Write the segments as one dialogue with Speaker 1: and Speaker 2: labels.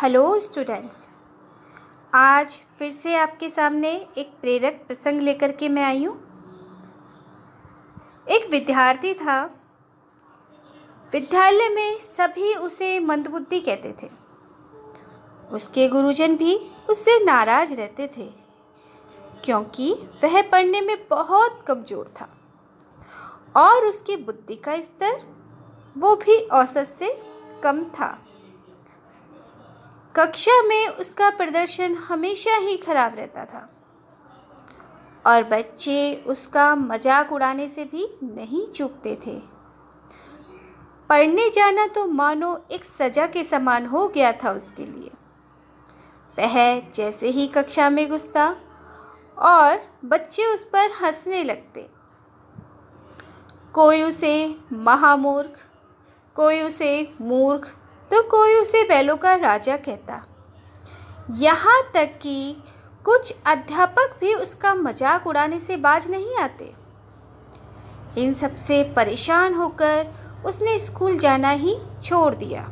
Speaker 1: Hello students, आज फिर से आपके सामने एक प्रेरक प्रसंग लेकर के मैं आई हूँ। एक विद्यार्थी था। विद्यालय में सभी उसे मंदबुद्धि कहते थे। उसके गुरुजन भी उससे नाराज रहते थे क्योंकि वह पढ़ने में बहुत कमज़ोर था और उसकी बुद्धि का स्तर वो भी औसत से कम था। कक्षा में उसका प्रदर्शन हमेशा ही खराब रहता था और बच्चे उसका मजाक उड़ाने से भी नहीं चूकते थे। पढ़ने जाना तो मानो एक सजा के समान हो गया था उसके लिए। वह जैसे ही कक्षा में घुसता और बच्चे उस पर हंसने लगते। कोई उसे महामूर्ख, कोई उसे मूर्ख, तो कोई उसे बैलों का राजा कहता। यहाँ तक कि कुछ अध्यापक भी उसका मजाक उड़ाने से बाज नहीं आते। इन सब से परेशान होकर उसने स्कूल जाना ही छोड़ दिया।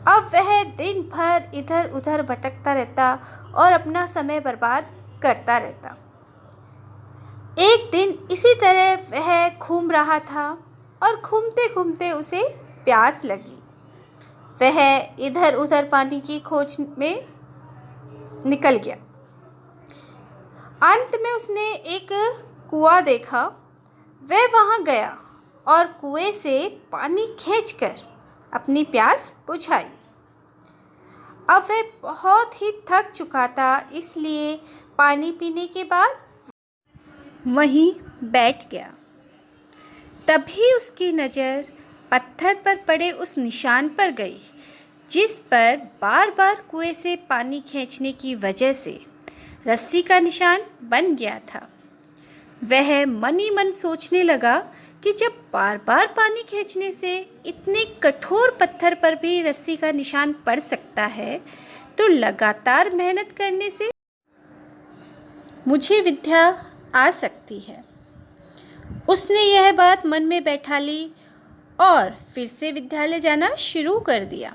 Speaker 1: अब वह दिन भर इधर उधर भटकता रहता और अपना समय बर्बाद करता रहता। एक दिन इसी तरह वह घूम रहा था और घूमते घूमते उसे प्यास लगी। वह इधर उधर पानी की खोज में निकल गया। अंत में उसने एक कुआं देखा। वह वहां गया और कुएं से पानी खींचकर अपनी प्यास बुझाई। अब वह बहुत ही थक चुका था, इसलिए पानी पीने के बाद वहीं बैठ गया। तभी उसकी नज़र पत्थर पर पड़े उस निशान पर गई जिस पर बार बार कुएं से पानी खींचने की वजह से रस्सी का निशान बन गया था। वह मन ही मन सोचने लगा कि जब बार बार पानी खींचने से इतने कठोर पत्थर पर भी रस्सी का निशान पड़ सकता है, तो लगातार मेहनत करने से मुझे विद्या आ सकती है। उसने यह बात मन में बैठा ली और फिर से विद्यालय जाना शुरू कर दिया।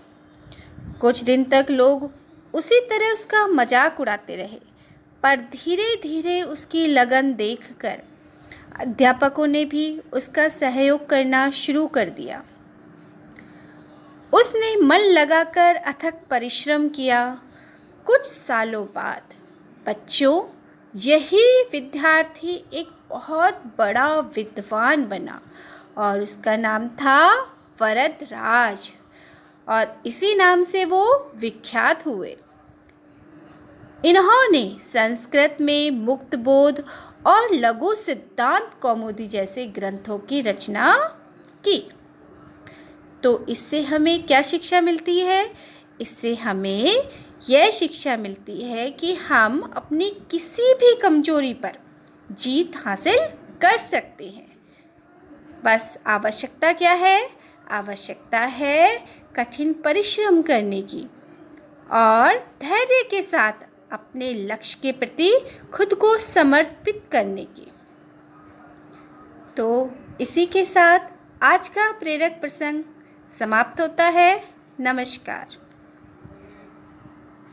Speaker 1: कुछ दिन तक लोग उसी तरह उसका मजाक उड़ाते रहे, पर धीरे धीरे उसकी लगन देखकर अध्यापकों ने भी उसका सहयोग करना शुरू कर दिया। उसने मन लगाकर अथक परिश्रम किया। कुछ सालों बाद बच्चों, यही विद्यार्थी एक बहुत बड़ा विद्वान बना और उसका नाम था वरदराज, और इसी नाम से वो विख्यात हुए। इन्होंने संस्कृत में मुक्तबोध और लघु सिद्धांत कौमुदी जैसे ग्रंथों की रचना की। तो इससे हमें क्या शिक्षा मिलती है? इससे हमें यह शिक्षा मिलती है कि हम अपनी किसी भी कमजोरी पर जीत हासिल कर सकते हैं। बस आवश्यकता क्या है? आवश्यकता है कठिन परिश्रम करने की और धैर्य के साथ अपने लक्ष्य के प्रति खुद को समर्पित करने की। तो इसी के साथ आज का प्रेरक प्रसंग समाप्त होता है। नमस्कार।